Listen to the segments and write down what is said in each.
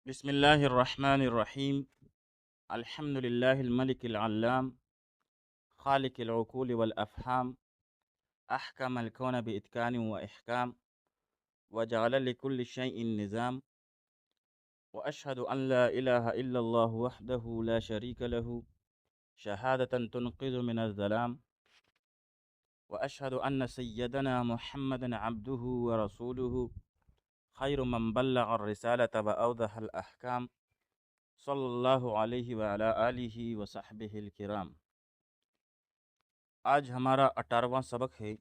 بسم الله الرحمن الرحيم. الحمد لله الملك العلام، خالق العقول والأفهام. أحكم الكون بإتقان وإحكام، وجعل لكل شيء نظام. وأشهد أن لا إله إلا الله وحده لا شريك له، شهادة تنقذ من الظلام. وأشهد أن سيدنا محمدا عبده ورسوله، خير من بلغ الرسالة وأوضح الأحكام. صلی اللہ علیہ وعلی آلہ وصحبہ الکرام۔ آج ہمارا 18واں سبق ہے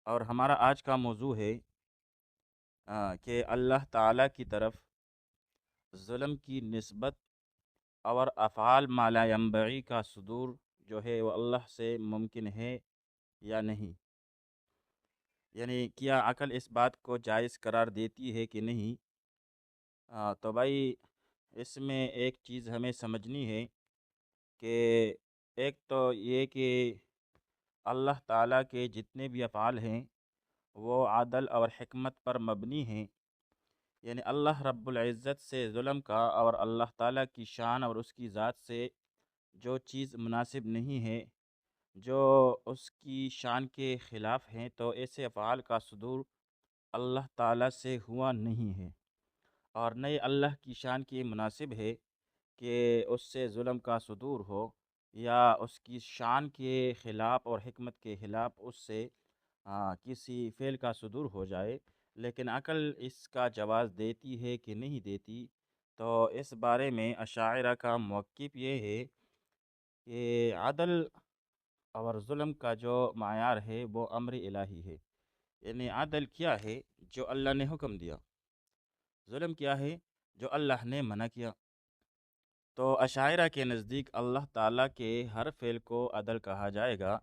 اور ہمارا آج کا موضوع ہے کہ اللہ تعالیٰ کی طرف ظلم کی نسبت اور افعال ما لا ينبغی کا صدور جو ہے وہ اللہ سے ممکن ہے یا نہیں، یعنی کیا عقل اس بات کو جائز قرار دیتی ہے کہ نہیں۔ تو بھائی اس میں ایک چیز ہمیں سمجھنی ہے کہ ایک تو یہ کہ اللہ تعالیٰ کے جتنے بھی افعال ہیں وہ عدل اور حکمت پر مبنی ہیں، یعنی اللہ رب العزت سے ظلم کا اور اللہ تعالیٰ کی شان اور اس کی ذات سے جو چیز مناسب نہیں ہے، جو اس کی شان کے خلاف ہیں، تو ایسے افعال کا صدور اللہ تعالیٰ سے ہوا نہیں ہے، اور نہ اللہ کی شان کی مناسب ہے کہ اس سے ظلم کا صدور ہو یا اس کی شان کے خلاف اور حکمت کے خلاف اس سے کسی فعل کا صدور ہو جائے۔ لیکن عقل اس کا جواز دیتی ہے کہ نہیں دیتی، تو اس بارے میں اشاعرہ کا موقف یہ ہے کہ عدل اور ظلم کا جو معیار ہے وہ امر الہی ہے، یعنی عدل کیا ہے جو اللہ نے حکم دیا، ظلم کیا ہے جو اللہ نے منع کیا۔ تو اشاعرہ کے نزدیک اللہ تعالیٰ کے ہر فعل کو عدل کہا جائے گا،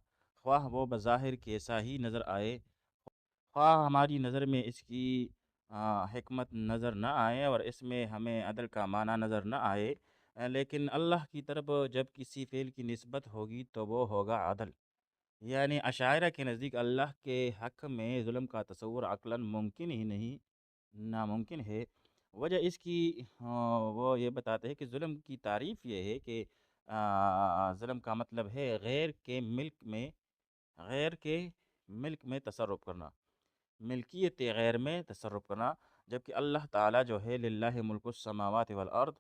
خواہ وہ بظاہر کیسا ہی نظر آئے، خواہ ہماری نظر میں اس کی حکمت نظر نہ آئے اور اس میں ہمیں عدل کا معنی نظر نہ آئے، لیکن اللہ کی طرف جب کسی فعل کی نسبت ہوگی تو وہ ہوگا عدل۔ یعنی اشاعرہ کے نزدیک اللہ کے حق میں ظلم کا تصور عقلاً ممکن ہی نہیں، ناممکن ہے۔ وجہ اس کی وہ یہ بتاتے ہیں کہ ظلم کی تعریف یہ ہے کہ ظلم کا مطلب ہے غیر کے ملک میں تصرف کرنا، ملکیت غیر میں تصرف کرنا، جبکہ اللہ تعالیٰ جو ہے للہ ملک السماوات والارض،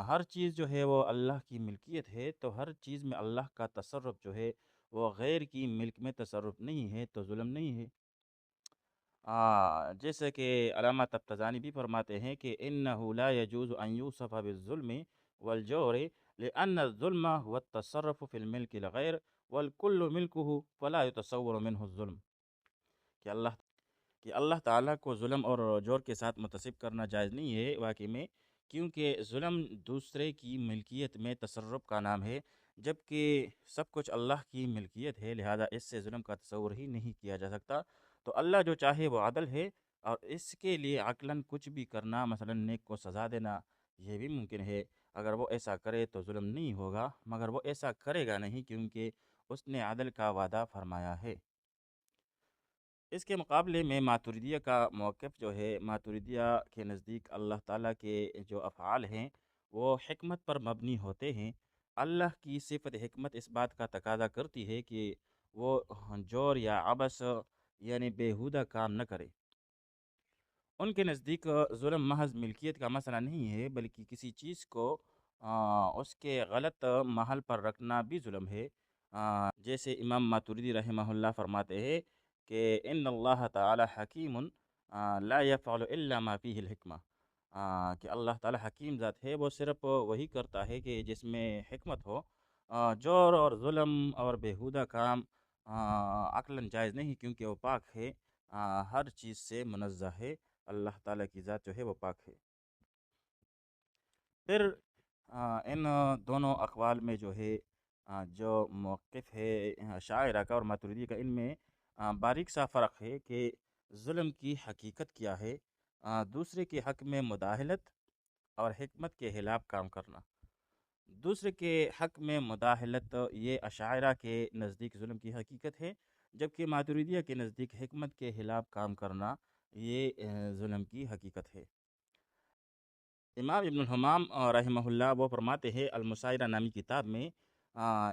ہر چیز جو ہے وہ اللہ کی ملکیت ہے، تو ہر چیز میں اللہ کا تصرف جو ہے وہ غیر کی ملک میں تصرف نہیں ہے، تو ظلم نہیں ہے۔ جیسے کہ علامہ طبطزانی بھی فرماتے ہیں کہ انه لا يجوز ان يوصف بالظلم والجور لان الظلم هو التصرف في الملك الغير والكل ملكه فلا يتصور منه الظلم، کہ اللہ تعالیٰ کو ظلم اور جور کے ساتھ متصف کرنا جائز نہیں ہے واقعی میں، کیونکہ ظلم دوسرے کی ملکیت میں تصرف کا نام ہے، جبکہ سب کچھ اللہ کی ملکیت ہے، لہذا اس سے ظلم کا تصور ہی نہیں کیا جا سکتا۔ تو اللہ جو چاہے وہ عدل ہے، اور اس کے لیے عقلاً کچھ بھی کرنا، مثلا نیک کو سزا دینا، یہ بھی ممکن ہے۔ اگر وہ ایسا کرے تو ظلم نہیں ہوگا، مگر وہ ایسا کرے گا نہیں کیونکہ اس نے عدل کا وعدہ فرمایا ہے۔ اس کے مقابلے میں ماتریدیہ کا موقف جو ہے، ماتریدیہ کے نزدیک اللہ تعالیٰ کے جو افعال ہیں وہ حکمت پر مبنی ہوتے ہیں۔ اللہ کی صفت حکمت اس بات کا تقاضا کرتی ہے کہ وہ جور یا عبث یعنی بیہودہ کام نہ کرے۔ ان کے نزدیک ظلم محض ملکیت کا مسئلہ نہیں ہے، بلکہ کسی چیز کو اس کے غلط محل پر رکھنا بھی ظلم ہے۔ جیسے امام ماتریدی رحمہ اللہ فرماتے ہیں کہ ان اللہ تعالی حکیم لا یفعل الا ما فیہ الحکمہ، کہ اللہ تعالی حکیم ذات ہے، وہ صرف وہی کرتا ہے کہ جس میں حکمت ہو۔ جور اور ظلم اور بیہودہ کام عقلاً جائز نہیں، کیونکہ وہ پاک ہے، ہر چیز سے منزہ ہے، اللہ تعالیٰ کی ذات جو ہے وہ پاک ہے۔ پھر ان دونوں اقوال میں جو ہے جو موقف ہے شاعرہ کا اور ماتریدی کا، ان میں باریک سا فرق ہے کہ ظلم کی حقیقت کیا ہے۔ دوسرے کے حق میں مداخلت اور حکمت کے خلاف کام کرنا، دوسرے کے حق میں مداخلت یہ اشاعرہ کے نزدیک ظلم کی حقیقت ہے، جبکہ ماتریدیہ کے نزدیک حکمت کے خلاف کام کرنا یہ ظلم کی حقیقت ہے۔ امام ابن الحمام رحمہ اللہ وہ فرماتے ہیں المسائرہ نامی کتاب میں،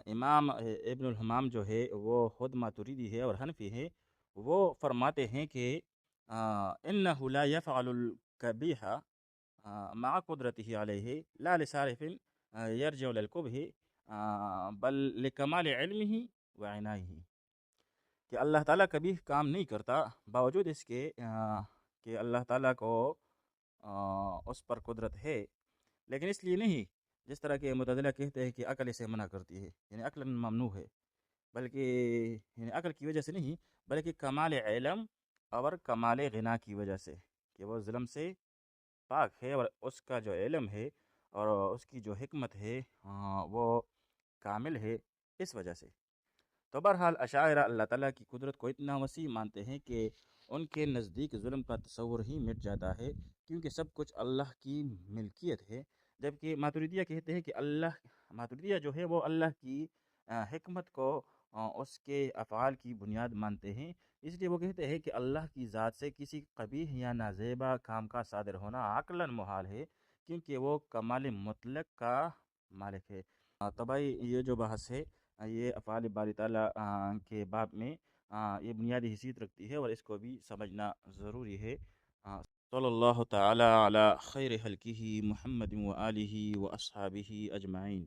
امام ابن الحمام جو ہے وہ خود ماتریدی ہے اور حنفی ہے. وہ فرماتے ہیں کہ انہ لا یفعل القبیح مع قدرته علیہ لا لصارف یرجع للقبح بل لکمال علمہ وعنایہ، کہ اللہ تعالیٰ کبھی کام نہیں کرتا باوجود اس کے کہ اللہ تعالیٰ کو اس پر قدرت ہے، لیکن اس لیے نہیں جس طرح کہ معتزلہ کہتے ہیں کہ عقل اسے منع کرتی ہے، یعنی عقل ممنوع ہے، بلکہ یعنی عقل کی وجہ سے نہیں بلکہ کمال علم اور کمال غنا کی وجہ سے، کہ وہ ظلم سے پاک ہے اور اس کا جو علم ہے اور اس کی جو حکمت ہے وہ کامل ہے اس وجہ سے. تو بہرحال اشاعرہ اللہ تعالیٰ کی قدرت کو اتنا وسیع مانتے ہیں کہ ان کے نزدیک ظلم کا تصور ہی مٹ جاتا ہے، کیونکہ سب کچھ اللہ کی ملکیت ہے. جبکہ ماتریدیہ کہتے ہیں کہ ماتریدیہ جو ہے وہ اللہ کی حکمت کو اس کے افعال کی بنیاد مانتے ہیں. اس لیے وہ کہتے ہیں کہ اللہ کی ذات سے کسی قبیح یا نازیبا کام کا صادر ہونا عقلاً محال ہے، کیونکہ وہ کمال مطلق کا مالک ہے. تو بھائی یہ جو بحث ہے یہ افعال باری تعالیٰ کے باب میں یہ بنیادی حیثیت رکھتی ہے اور اس کو بھی سمجھنا ضروری ہے. صلی اللہ تعالی علی خیر خلقہ محمد و آلہ و اصحابہ اجمعین.